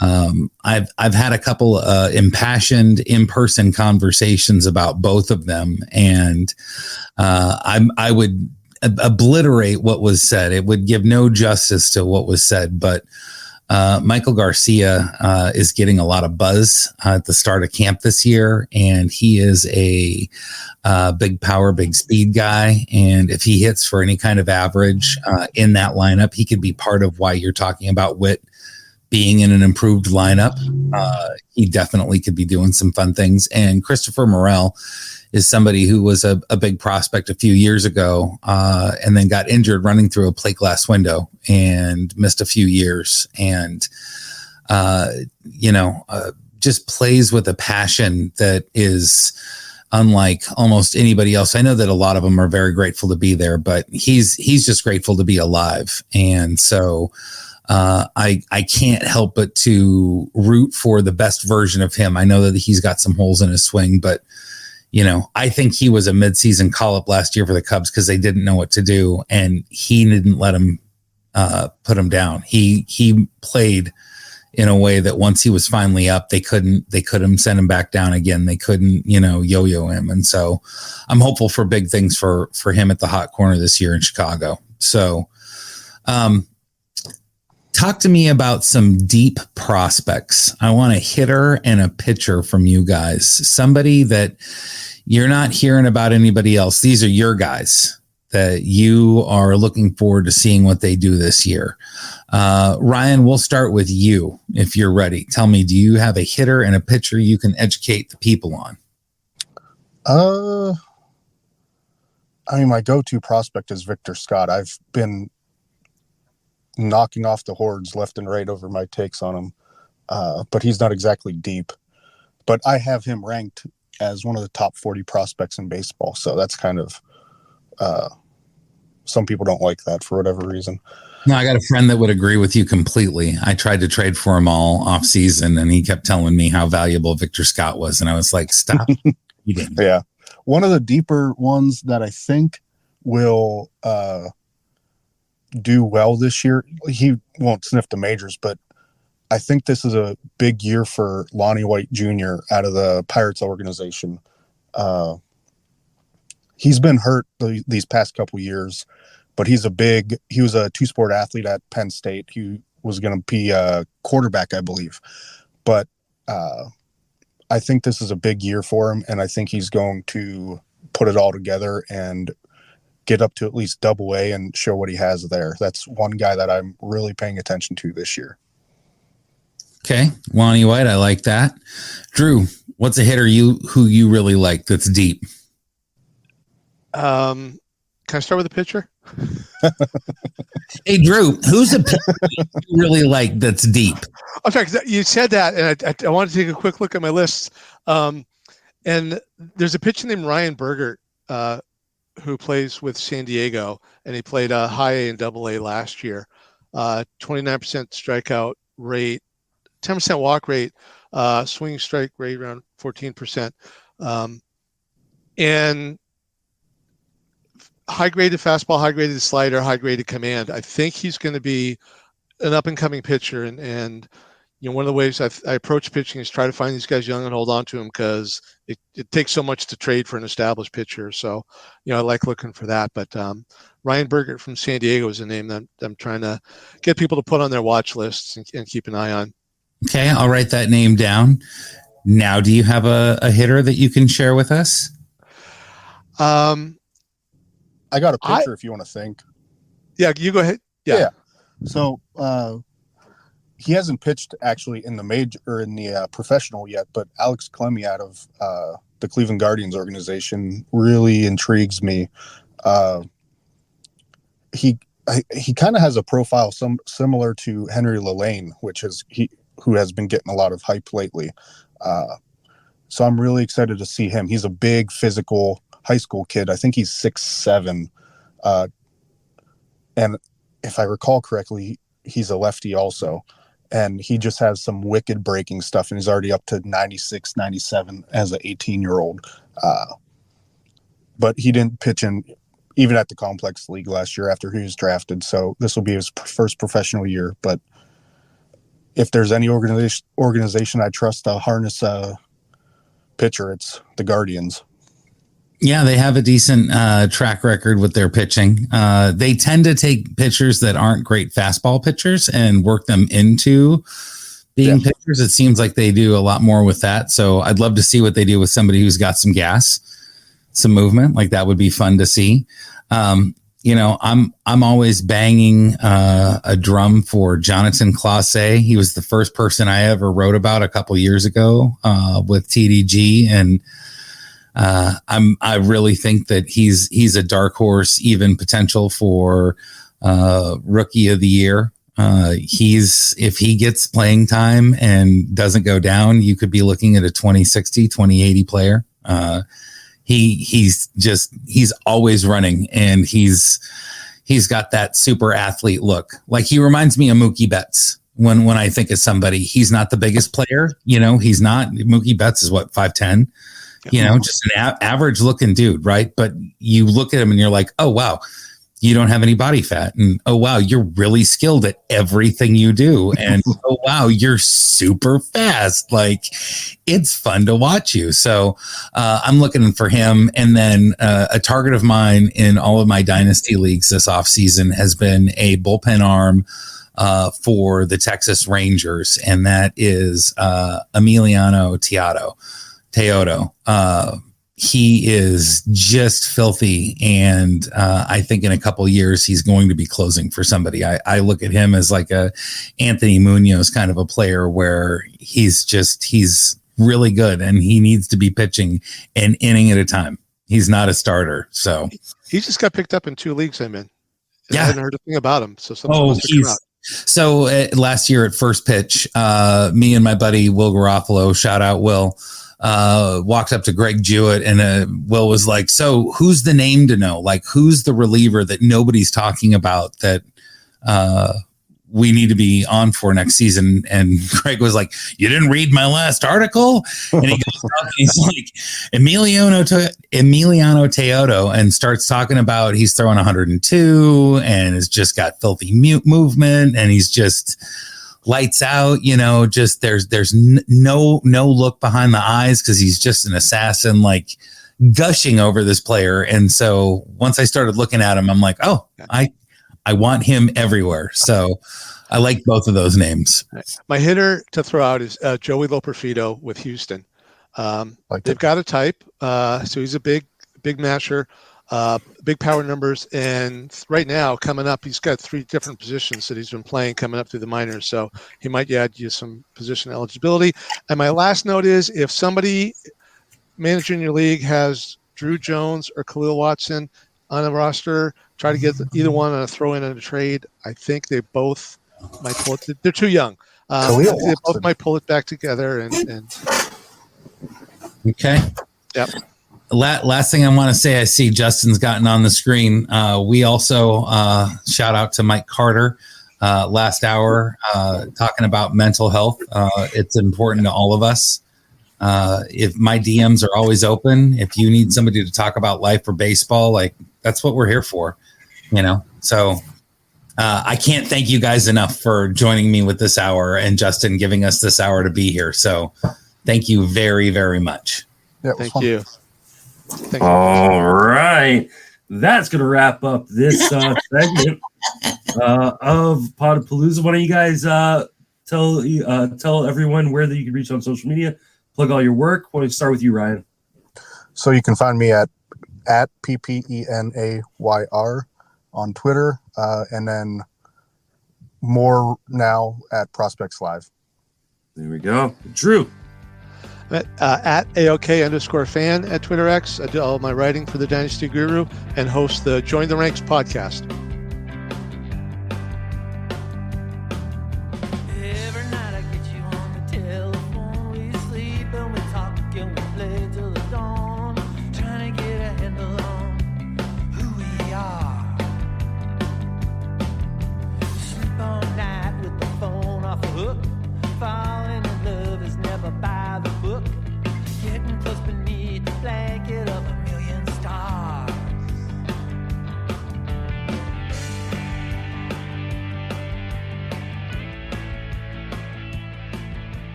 I've had a couple impassioned in-person conversations about both of them, and I would obliterate what was said. It would give no justice to what was said, but Michael Garcia is getting a lot of buzz at the start of camp this year, and he is a big power, big speed guy. And if he hits for any kind of average in that lineup, he could be part of why you're talking about Witt being in an improved lineup. He definitely could be doing some fun things. And Christopher Morel is somebody who was a big prospect a few years ago and then got injured running through a plate glass window and missed a few years. And, just plays with a passion that is unlike almost anybody else. I know that a lot of them are very grateful to be there, but he's just grateful to be alive. And so I can't help but to root for the best version of him. I know that he's got some holes in his swing, but I think he was a midseason call-up last year for the Cubs because they didn't know what to do, and he didn't let him put him down. He played in a way that once he was finally up, they couldn't send him back down again. They couldn't, yo-yo him. And so I'm hopeful for big things for him at the hot corner this year in Chicago. So, talk to me about some deep prospects. I want a hitter and a pitcher from you guys. Somebody that you're not hearing about anybody else. These are your guys that you are looking forward to seeing what they do this year. Ryan, we'll start with you if you're ready. Tell me, do you have a hitter and a pitcher you can educate the people on? My go-to prospect is Victor Scott. I've been knocking off the hordes left and right over my takes on him, but he's not exactly deep. But I have him ranked as one of the top 40 prospects in baseball, so that's kind of some people don't like that for whatever reason. No, I got a friend that would agree with you completely. I tried to trade for him all off season, and he kept telling me how valuable Victor Scott was, and I was like, stop. You didn't. Yeah, one of the deeper ones that I think will do well this year. He won't sniff the majors, but I think this is a big year for Lonnie White Jr. out of the Pirates organization. He's been hurt these past couple years, but he was a two-sport athlete at Penn State. He was going to be a quarterback, I believe. But I think this is a big year for him, and I think he's going to put it all together and get up to at least Double-A and show what he has there. That's one guy that I'm really paying attention to this year. Okay, Lonnie White, I like that. Drew, what's a hitter who you really like that's deep? Can I start with a pitcher? Hey, Drew, who's a pitcher you really like that's deep? I'm sorry, 'cause you said that, and I want to take a quick look at my list. And there's a pitcher named Ryan Bergert who plays with San Diego, and he played high A and Double-A last year. 29% strikeout rate, 10% walk rate, swinging strike rate around 14%, and high-graded fastball, high-graded slider, high-graded command. I think he's going to be an up-and-coming pitcher, and one of the ways I approach pitching is try to find these guys young and hold on to them, because it takes so much to trade for an established pitcher. So, I like looking for that. But Ryan Bergert from San Diego is a name that I'm trying to get people to put on their watch lists and keep an eye on. Okay, I'll write that name down. Now, do you have a hitter that you can share with us? I got a picture if you want to think. Yeah, you go ahead. Yeah. So he hasn't pitched actually in the major or in the professional yet, but Alex Clemmy out of the Cleveland Guardians organization really intrigues me. He kind of has a profile similar to Henry Lelane, who has been getting a lot of hype lately. So I'm really excited to see him. He's a big physical high school kid. I think he's 6'7", and if I recall correctly, he's a lefty also. And he just has some wicked breaking stuff, and he's already up to 96, 97 as an 18-year-old. But he didn't pitch in even at the complex league last year after he was drafted. So this will be his first professional year. But if there's any organization I trust to harness a pitcher, it's the Guardians. Yeah, they have a decent track record with their pitching. They tend to take pitchers that aren't great fastball pitchers and work them into being pitchers. It seems like they do a lot more with that. So I'd love to see what they do with somebody who's got some gas, some movement. Like that would be fun to see. I'm always banging a drum for Jonathan Clase. He was the first person I ever wrote about a couple years ago with TDG, and I really think that he's a dark horse, even potential for rookie of the year. If he gets playing time and doesn't go down, you could be looking at a 2060, 2080 player. He's always running, and he's got that super athlete look. Like he reminds me of Mookie Betts when I think of somebody. He's not the biggest player, he's not. Mookie Betts is 5'10", just an average looking dude, right? But you look at him and you're like, oh wow, you don't have any body fat, and oh wow, you're really skilled at everything you do, and oh wow, you're super fast. Like it's fun to watch you. So I'm looking for him. And then a target of mine in all of my dynasty leagues this offseason has been a bullpen arm for the Texas Rangers, and that is Emiliano Teodo. He is just filthy, and I think in a couple of years he's going to be closing for somebody. I look at him as like a Anthony Munoz kind of a player, where he's really good, and he needs to be pitching an inning at a time. He's not a starter, so he just got picked up in 2 leagues I'm in. Yeah, I hadn't heard a thing about him. So so last year at First Pitch, me and my buddy Will Garofalo, shout out Will, walked up to Greg Jewett, and Will was like, so who's the name to know? Like, who's the reliever that nobody's talking about that we need to be on for next season? And Greg was like, you didn't read my last article? And he goes up and he's like, Emiliano Teodo, and starts talking about he's throwing 102 and has just got filthy movement, and he's just lights out, just there's no look behind the eyes, because he's just an assassin, like gushing over this player. And so once I started looking at him, I'm like, oh, I want him everywhere. So I like both of those names. My hitter to throw out is Joey Loperfido with Houston. They've got a type, so he's a big masher. Big power numbers, and right now coming up, he's got 3 different positions that he's been playing coming up through the minors, so he might add you some position eligibility. And my last note is, if somebody managing your league has Drew Jones or Khalil Watson on a roster, try to get either one on a throw-in and a trade. I think they both might pull it. They're too young. They both might pull it back together. And okay. Yep. Last thing I want to say, I see Justin's gotten on the screen. We also shout out to Mike Carter last hour talking about mental health. It's important to all of us. If my DMs are always open, if you need somebody to talk about life or baseball, like that's what we're here for, So I can't thank you guys enough for joining me with this hour, and Justin giving us this hour to be here. So thank you very, very much. Yeah, thank you. All right. That's going to wrap up this segment of Podapallooza. Why don't you guys tell everyone where that you can reach on social media, plug all your work. Why don't you start with you, Ryan? So you can find me at at PPENAYR on Twitter, and then more now at Prospects Live. There we go. Drew. At AOK_fan at Twitter X. I do all my writing for the Dynasty Guru and host the Join the Ranks podcast.